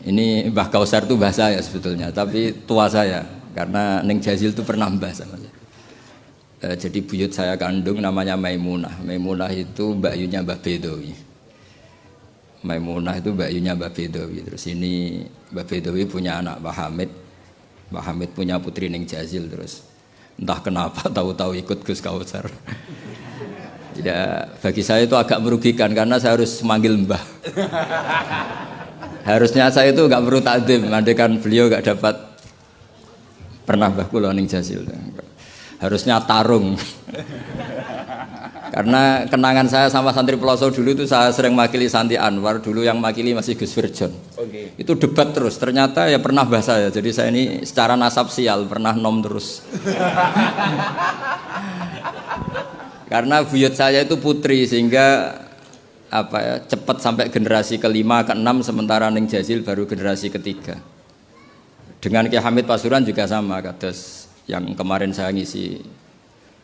Ini Mbah Kausar itu mbah saya sebetulnya, tapi tua saya karena Neng Jazil itu pernah mbah sama saya. Jadi buyut saya kandung namanya Maimunah. Maimunah itu mbakyunya Mbah Bedowi. Maimunah itu mbakyunya Mbah Bedowi. Terus ini Mbah Bedowi punya anak Mbah Hamid. Mbah Hamid punya putri Neng Jazil. Terus entah kenapa tahu-tahu ikut Gus Kausar. Ya bagi saya itu agak merugikan karena saya harus manggil mbah. Harusnya saya itu nggak perlu takdim, andaikan beliau nggak dapat pernah Mbah kula ning Jazil. Harusnya tarung. Karena kenangan saya sama santri Peloso dulu itu saya sering makili Santi Anwar, dulu yang makili masih Gus Firjon. Okay. Itu debat terus, ternyata ya pernah mbah saya. Jadi saya ini secara nasab sial, pernah nom terus. Karena buyut saya itu putri sehingga cepat sampai generasi kelima, keenam, sementara Neng Jazil baru generasi ketiga. Dengan Ki Hamid Pasuruan juga sama, kados yang kemarin saya ngisi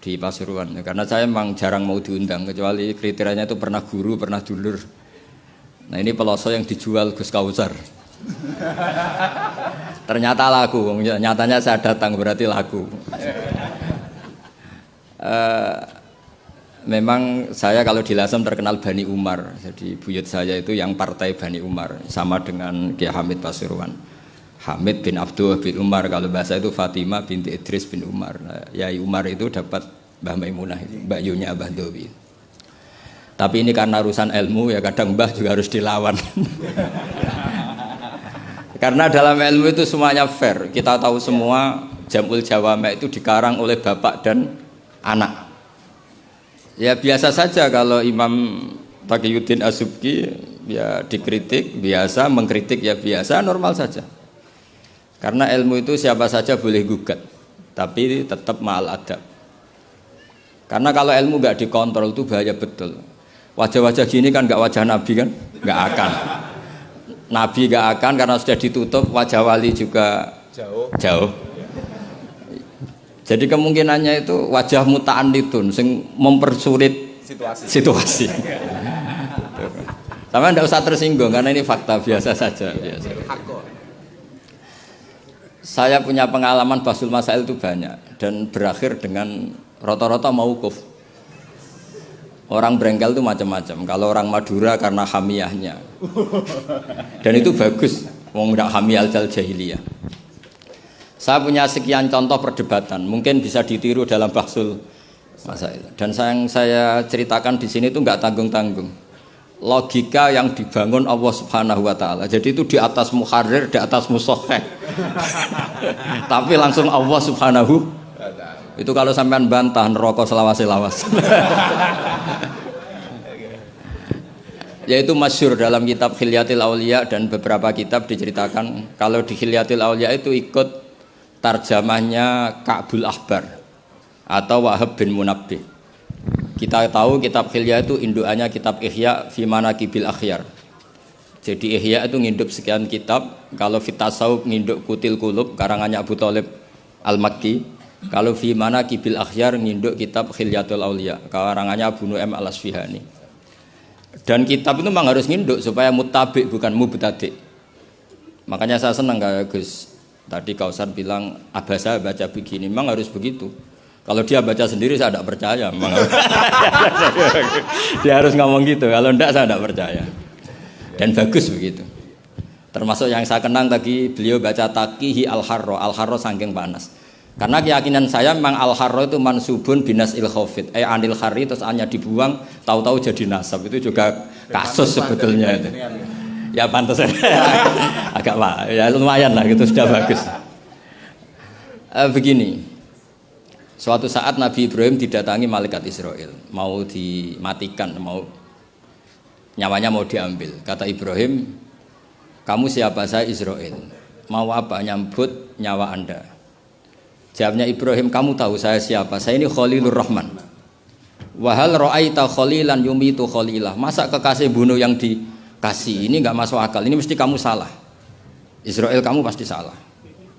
di Pasuruan. Karena saya memang jarang mau diundang, kecuali kriterianya itu pernah guru, pernah dulur. Nah ini Peloso yang dijual Gus Kausar. Ternyata laku, nyatanya saya datang berarti laku. Memang saya kalau di Lasem terkenal Bani Umar, jadi buyut saya itu yang partai Bani Umar, sama dengan Kiai Hamid Pasuruan. Hamid bin Abdullah bin Umar, kalau bahasa itu Fatimah binti Idris bin Umar. Nah, Yai Umar itu dapat Mbah Maimunah, mbakyunya Mbah Dowi. Tapi ini karena urusan ilmu ya kadang Mbah juga harus dilawan. Karena dalam ilmu itu semuanya fair. Kita tahu semua Jamul Jawame itu dikarang oleh bapak dan anak. Ya biasa saja kalau Imam Taqiyuddin As-Subki ya dikritik biasa, mengkritik ya biasa, normal saja. Karena ilmu itu siapa saja boleh gugat, tapi tetap ma'al adab. Karena kalau ilmu nggak dikontrol itu bahaya betul. Wajah-wajah gini kan nggak wajah Nabi kan, nggak akan. Nabi nggak akan karena sudah ditutup, wajah wali juga jauh. Jadi kemungkinannya itu wajah muta'annitun sing mempersulit situasi. Sama tidak usah tersinggung karena ini fakta biasa saja. Biasa. Saya punya pengalaman Basul Masail itu banyak dan berakhir dengan rata-rata mauquf. Orang Brengkel itu macam-macam. Kalau orang Madura karena hamiyahnya. Dan itu bagus. Wong ndak hamiyah al-jahiliyah. Saya punya sekian contoh perdebatan, mungkin bisa ditiru dalam Basul Masail. Dan yang saya ceritakan di sini itu nggak tanggung-tanggung. Logika yang dibangun Allah Subhanahu Wa Taala. Jadi itu di atas muharrir, di atas musoheh. Tapi langsung Allah Subhanahu. Itu kalau sampean bantah neraka selawas-lawas. Yaitu masyhur dalam kitab Khilyatil Auliya dan beberapa kitab diceritakan kalau di Khilyatil Auliya itu ikut tarjamahnya Ka'bul Ahbar atau Wahab bin Munabbih. Kita tahu kitab Khilya itu indukannya kitab Ihya fi Manaqibil Akhyar. Jadi Ihya itu nginduk sekian kitab. Kalau Fitasawuf nginduk Kutil Qulub karangannya Abu Thalib Al-Makki. Kalau fi Manaqibil Akhyar nginduk kitab Khilyatul Auliya karangannya Abu Nu'aim Al-Asfihani. Dan kitab itu memang harus nginduk supaya muttabi bukan mubtadi. Makanya saya senang kayak Gus tadi Kausar bilang abasa baca begini, memang harus begitu. Kalau dia baca sendiri saya tidak percaya, memang dia harus ngomong gitu. Kalau tidak saya tidak percaya. Dan bagus begitu. Termasuk yang saya kenang tadi beliau baca Taqihi Al-Harro, Al-Harro saking panas. Karena keyakinan saya memang Al-Harro itu mansubun binas il-khofit, anil khari terus hanya dibuang, tahu-tahu jadi nasab. Itu juga kasus sebetulnya itu. Ya pantas agak ya lumayan lah gitu sudah bagus. Begini, suatu saat Nabi Ibrahim didatangi malaikat Israel, mau dimatikan, mau nyawanya mau diambil. Kata Ibrahim, kamu siapa? Saya Israel. Mau apa? Nyambut nyawa anda. Jawabnya Ibrahim, kamu tahu saya siapa? Saya ini Khalilur Rahman. Wahal ra'aita khalilan yumitu khalilah. Masa kekasih bunuh yang dikasih? Ini enggak masuk akal. Ini mesti kamu salah. Israel kamu pasti salah.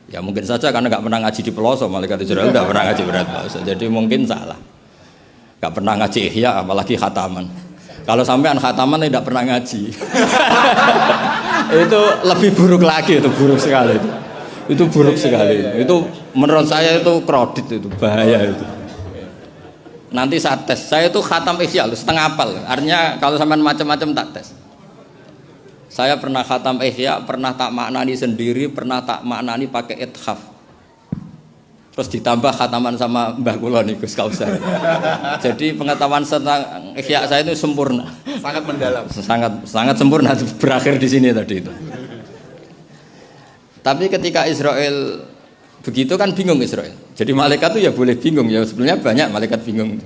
Ya mungkin saja karena enggak pernah ngaji di Peloso, malaikat Israel enggak pernah ngaji berat Peloso. Jadi mungkin salah. Enggak pernah ngaji Ihya apalagi khataman. Kalau sampean khataman tidak pernah ngaji. Itu lebih buruk lagi, itu buruk sekali. Itu buruk sekali. Itu menurut saya itu kredit, itu bahaya itu. Nanti saya tes. Saya itu khatam Ihya setengah hafal. Artinya kalau sampean macam-macam tak tes. Saya pernah khatam Ihya, pernah tak maknani sendiri, pernah tak maknani pakai ithaf. Terus ditambah khataman sama Mbah kula niku Gus Kausar. Jadi pengetahuan tentang Ihya saya itu sempurna. Sangat mendalam. Sangat sempurna, berakhir di sini tadi itu. Tapi ketika Israel begitu kan bingung Israel. Jadi malaikat itu ya boleh bingung ya, sebenarnya banyak malaikat bingung.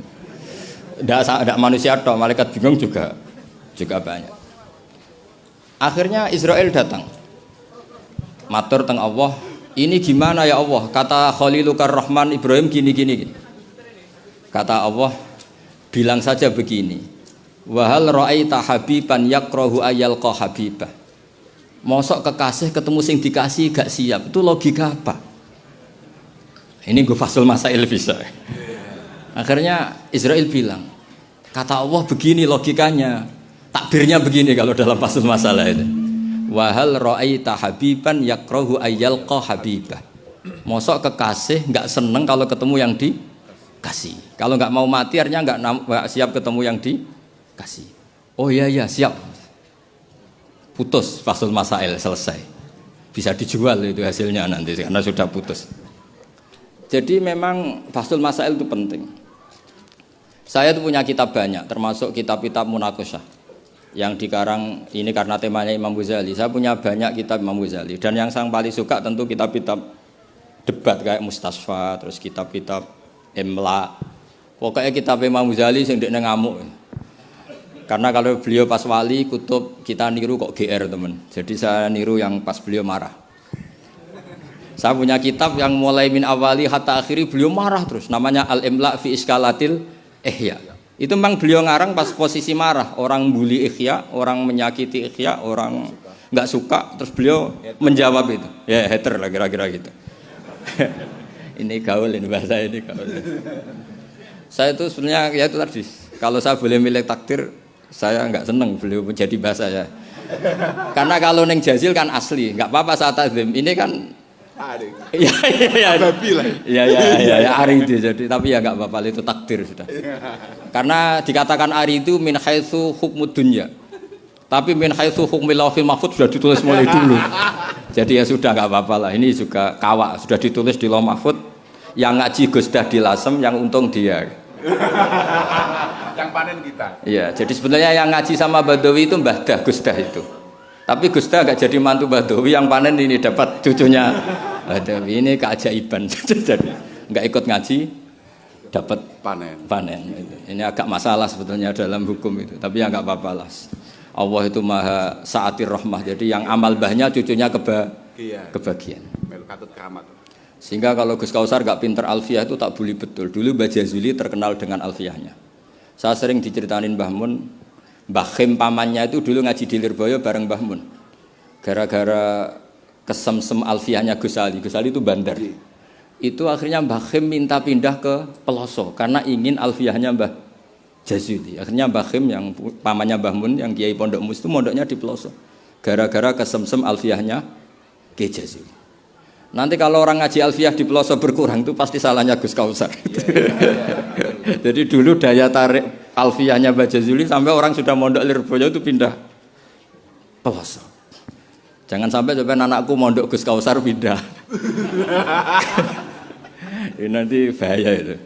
Tidak manusia toh, malaikat bingung juga banyak. Akhirnya Israel datang. Matur teng Allah, ini gimana ya Allah? Kata Khalilukar Rahman Ibrahim gini. Kata Allah, bilang saja begini. Wahal ra'aita habiban yakrahu ayyalqa habibah. Mosok kekasih ketemu sing dikasih gak siap. Itu logika apa? Ini gue fasul masail bisa. Akhirnya Israel bilang, kata Allah begini logikanya. Takbirnya begini kalau dalam fasul masalah itu. Wahal ra'aita habiban yakrahu ayyalqa habibah. Mosok kekasih nggak seneng kalau ketemu yang dikasih. Kalau nggak mau mati artinya nggak siap ketemu yang dikasih. Oh iya siap. Putus fasul masail selesai. Bisa dijual itu hasilnya nanti karena sudah putus. Jadi memang fasul masail itu penting. Saya itu punya kitab banyak, termasuk kitab-kitab munakosyah yang dikarang ini karena temanya Imam Ghazali. Saya punya banyak kitab Imam Ghazali dan yang saya paling suka tentu kitab-kitab debat kayak Mustasfa, terus kitab-kitab Imla. Pokoknya kitab Imam Ghazali sing ndekne ngamuk. Karena kalau beliau pas wali kutub kita niru kok GR teman. Jadi saya niru yang pas beliau marah. Saya punya kitab yang mulai min awali hatta akhiri beliau marah terus. Namanya Al-Imla fi Iskalatil Ihya. Itu memang beliau ngarang pas posisi marah. Orang bully Ihya, orang menyakiti Ihya, orang nggak suka. Terus beliau menjawab itu. Ya hater lah kira-kira gitu. Ini gaul ini bahasa ini gaul. Saya itu sebenarnya ya itu tadi. Kalau saya boleh milih takdir, saya nggak seneng beliau menjadi bahasa ya. Karena kalau neng Jazil kan asli, nggak apa-apa saat azim. Ini kan ya ari itu jadi tapi ya nggak apa-apa itu takdir sudah. Karena dikatakan ari itu min haitsu hukmud dunya. Tapi min haitsu hukmil lauhil mahfuz sudah ditulis mulai dulu. Jadi ya sudah nggak apa-apa lah. Ini juga kawak sudah ditulis di lauh mahfuz. Yang ngaji Gus Dah di Lasem, yang untung dia. Yang panen kita. Iya, jadi sebenarnya yang ngaji sama Badawi itu Mbah Dah, Gus Dah itu. Tapi Gus Dah nggak jadi mantu Badawi, yang panen ini dapat cucunya Badawi. Ini keajaiban. Jadi nggak ikut ngaji, dapat panen. Ini agak masalah sebetulnya dalam hukum itu. Tapi ya nggak apa-apa lah. Allah itu maha saatir rahmah. Jadi yang amal bahnya cucunya kebagian. Sehingga kalau Gus Kausar gak pinter alfiyah itu tak bully betul. Dulu Mbah Jazuli terkenal dengan alfiyahnya. Saya sering diceritain Mbah Mun, Mbah Khim pamannya itu dulu ngaji di Lirboyo bareng Mbah Mun. Gara-gara kesemsem alfiyahnya Gus Ali itu bandar. Itu akhirnya Mbah Khim minta pindah ke Peloso karena ingin alfiyahnya Mbah Jazuli. Akhirnya Mbah Khim yang pamannya Mbah Mun yang Kiai Pondok Mus itu mondoknya di Peloso. Gara-gara kesemsem alfiyahnya Kiai Jazuli. Nanti kalau orang ngaji alfiyah di Peloso berkurang itu pasti salahnya Gus Kausar. Jadi dulu daya tarik alfiyahnya Mbah Jazuli sampai orang sudah mondok Lirboyo itu pindah Peloso. Jangan sampai anakku mondok Gus Kausar pindah. Ini nanti bahaya itu.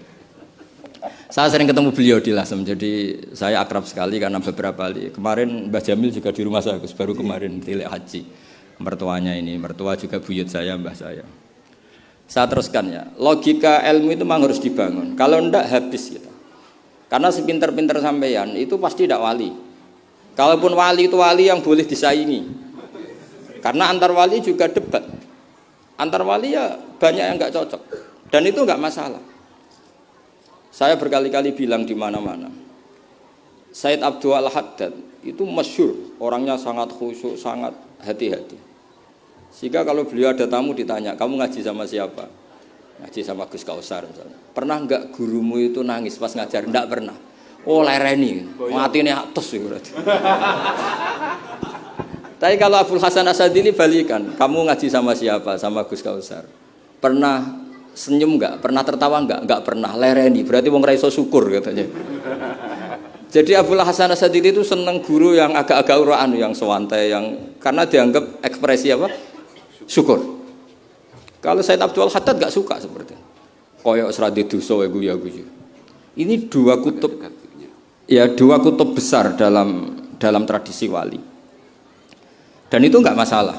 Saya sering ketemu beliau di Lasem, jadi saya akrab sekali karena beberapa kali. Kemarin Mbah Jamil juga di rumah saya, Gus, baru kemarin tilek haji. Mertuanya ini, mertua juga buyut saya, mbah saya. Saya teruskan ya, logika ilmu itu memang harus dibangun. Kalau enggak habis kita. Karena sepinter-pinter sampeyan itu pasti tidak wali. Kalaupun wali itu wali yang boleh disaingi. Karena antar wali juga debat. Antar wali ya banyak yang enggak cocok. Dan itu enggak masalah. Saya berkali-kali bilang di mana-mana. Said Abdul Al-Haddad itu masyhur, orangnya sangat khusyuk, sangat hati-hati. Sehingga kalau beliau ada tamu ditanya, kamu ngaji sama siapa? Ngaji sama Gus Kausar misalnya. Pernah enggak gurumu itu nangis pas ngajar? Enggak pernah. Oh lereni, matine atus berarti. Tapi kalau Abul Hasan Asadili balikan, kamu ngaji sama siapa? Sama Gus Kausar. Pernah senyum nggak? Pernah tertawa nggak? Nggak pernah. Lereni. Berarti wong ra iso syukur katanya. Jadi Abul Hasan Asadili itu seneng guru yang agak-agak uraan, yang sewantai, yang karena dianggap ekspresi apa? Syukur. Kalau Said Abdul Haddad nggak suka seperti itu. Koyok seradi dosa ya guyu. Ini dua kutub, ya dua kutub besar dalam tradisi wali. Dan itu nggak masalah.